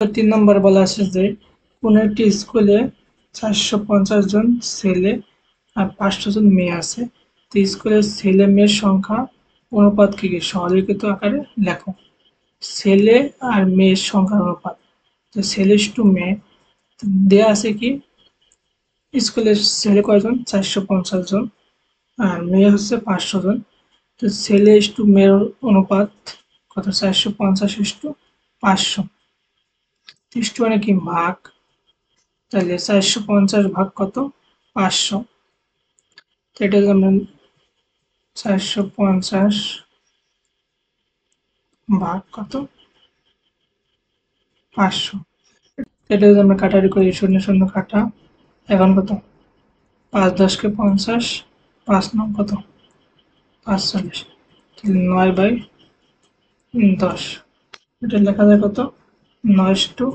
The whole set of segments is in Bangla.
3 নম্বরে বলা আছে যে কোন একটি স্কুলে 450 জন ছেলে আর 500 জন মেয়ে আছে। তো স্কুলের ছেলে মেয়ের সংখ্যা অনুপাতকে কি সরলীকৃত আকারে লেখো। ছেলে আর মেয়ের সংখ্যার অনুপাত, তো ছেলে টু মেয়ে দেয়া আছে কি স্কুলের ছেলে কয়জন 450 জন আর মেয়ে হচ্ছে 500 জন। তো ছেলে টু মেয়ের অনুপাত কত 450 টু 500 ইস্টু মানে কি ভাগ, তাহলে 450 ভাগ কত 500, তো এটা যেমন 450 ভাগ কত 500, এটা যদি আমরা কাটারি করি শূন্য শূন্য কাটা, এখন কত 5 × 10 = 50, 5 9 কত 45, তাহলে 9/10, এটা লেখা যায় কত 9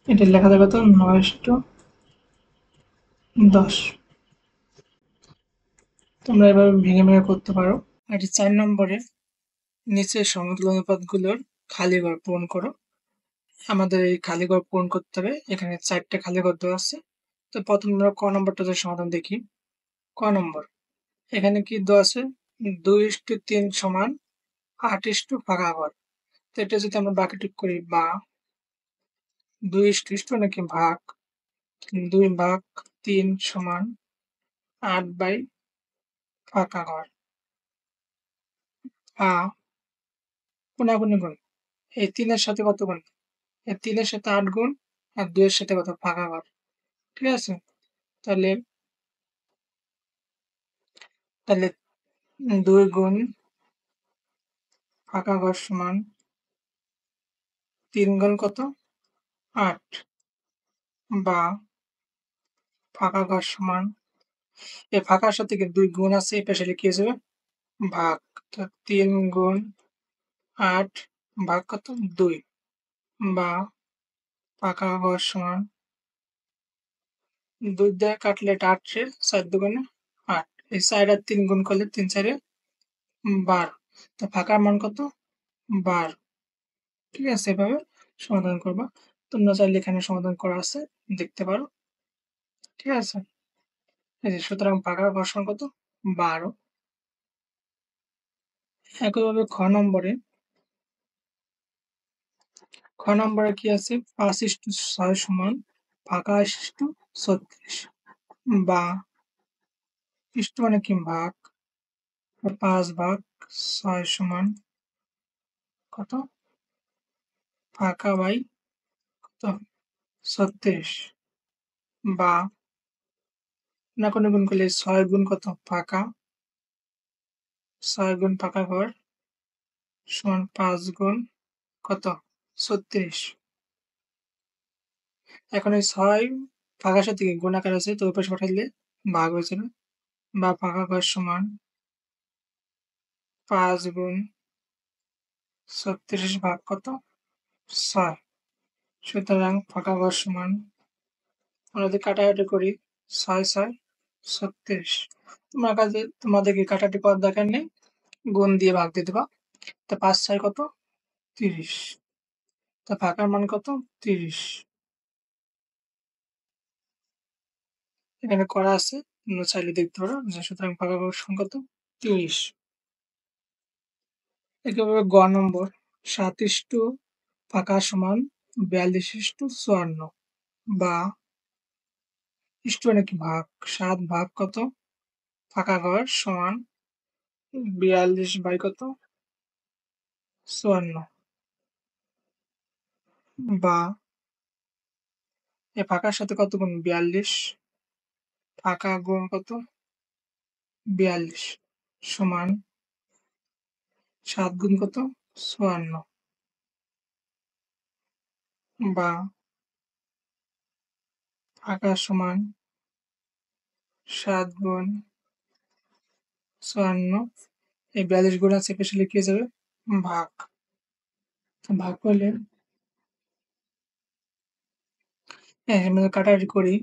এটা লেখা যায় কত 9/10। তোমরা এভাবে ভেঙে ভেঙে করতে পারো। আর 4 নম্বরে নিচের সমতুল অনুপাতগুলোর খালি ঘর পূরণ করো। আমাদের এই খালি ঘর পূরণ করতে হবে, এখানে 4টে খালি ঘর দেওয়া আছে। তো প্রথম আমরা ক নম্বরটাতে সমাধান দেখি। ক নম্বর, এখানে কি দেওয়া আছে 2:3 সমান 8 ফাঁকা ঘর। তো এটা যদি আমরা ব্র্যাকেট করি বা 2 নাকি ভাগ 2/3 সমান 8 ফাঁকা ঘর বা কোনাকুনি গুণ, এই 3-এর সাথে কত গুণ, এই 3-এর সাথে 8 গুণ আর 2-এর সাথে কত ফাঁকা ঘর। ঠিক আছে, তাহলে তাহলে 2 গুণ ফাঁকা ঘর সমান 3 গুণ কত 8 বা ফাঁকা ঘর সমান, এই ফাঁকার সাথে কি 2 গুণ আছে, এই পাশে লিখে যাবে ভাগ, তো 3 গুণ 8 ভাগ কত 2 বা ফাঁকা ঘর সমান 2 দিয়ে কাটলে এটা 8 4 দুগুণে 8, এই 4 আর 3 গুণ করলে 3 4 12, তো ফাঁকার মান কত 12। ঠিক আছে, এভাবে সমাধান করবা। তোমরা চাইলে এখানে সমাধান করা আছে দেখতে পারো। ঠিক আছে, এই যে সুতরাং ফাঁকার ঘর সমান কত 12। একইভাবে খ নম্বরে কি আছে 5:6 সমান ফাঁকা 36 বা ইষ্ট মানে কি ভাগ, 5/6 সমান কত ফাঁকা বাই কত 36 বা না কোনো গুণ করলে 6 গুণ কত ফাঁকা, 6 গুণ ফাঁকা ঘর সমান 5 গুণ কত 36। এখন এই 6 ফাঁকার সাথে কি গুণাকার আছে, তো ওই পাশে পাঠাইলে ভাগ হয়ে যাবে বা ফাঁকা ঘর সমান 5 গুণ 36 ভাগ কত 6, সুতরাং ফাঁকা ঘর সমান আমরা যদি কাটাকাটি করি 6 6 36, তোমাদেরকে কাটাকাটি করার দরকার নেই, গুণ দিয়ে ভাগ দিয়ে দেবা। তো 5 6 কত 30, তো ফাঁকার মান কত 30, এখানে করা আছে তোমরা চাইলে দেখতে পারো যে সুতরাং ফাঁকা ঘর সমান কত 30। একইভাবে গ নম্বর 7 ফাঁকা সমান 42:54 বা ইষ্ট নাকি ভাগ 7 ভাগ কত ফাঁকা ঘর সমান 42 কত 54 বা এ ফাঁকার সাথে কত গুণ 42 ফাঁকা গুণ কত 42 সমান 7 গুণ কত 54 বা ফাঁকা সমান 7 গুণ 54, এই 42 গুণ আছে পেছনে লিখে যাবে ভাগ, ভাগ করলে আমরা কাটাকাটি করি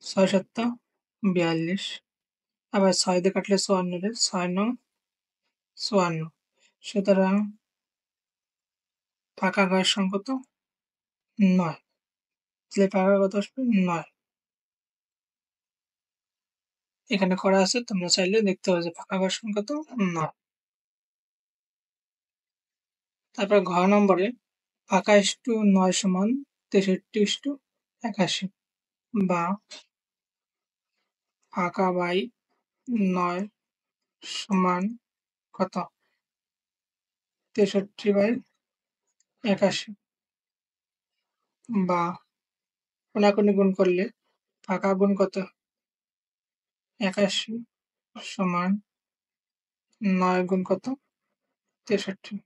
6 7 42, আবার 6 দিয়ে কাটলে 54 রে 6 9 54, সুতরাং ফাঁকা ঘর সমান কত 9, তাহলে ফাঁকা কত আসবে? 9। এখানে করা আছে, তোমরা চাইলে দেখতে পারো যে ফাঁকা ঘর সংখ্যা কত? 9। তারপর ঘ নম্বরে ফাঁকা ইস্টু 9 সমান 63:81, বা ফাঁকা বাই 9 সমান কত? 63/81, বা কোনাকুনি গুণ করলে ফাঁকা গুণ কত? 81 সমান 9 গুণ কত? 63,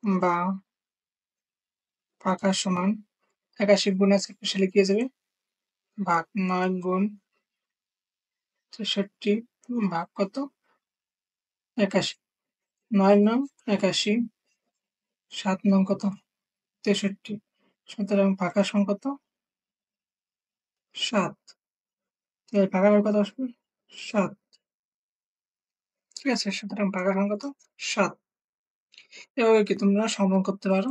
বা ফাঁকা সমান 81 গুণ আছে পাশে লিখে যাবে, ভাগ 9 গুণ 63 ভাগ কত? 81। 9 নং 81, 7 নং কত? 63। সুতরাং ফাঁকা সংখ্যা কত? 7। তাহলে ফাঁকা ঘর কত আসবে? 7। ঠিক আছে? সুতরাং ফাঁকা সংখ্যা কত? 7। এভাবে কি তোমরা সমাধান করতে পারো।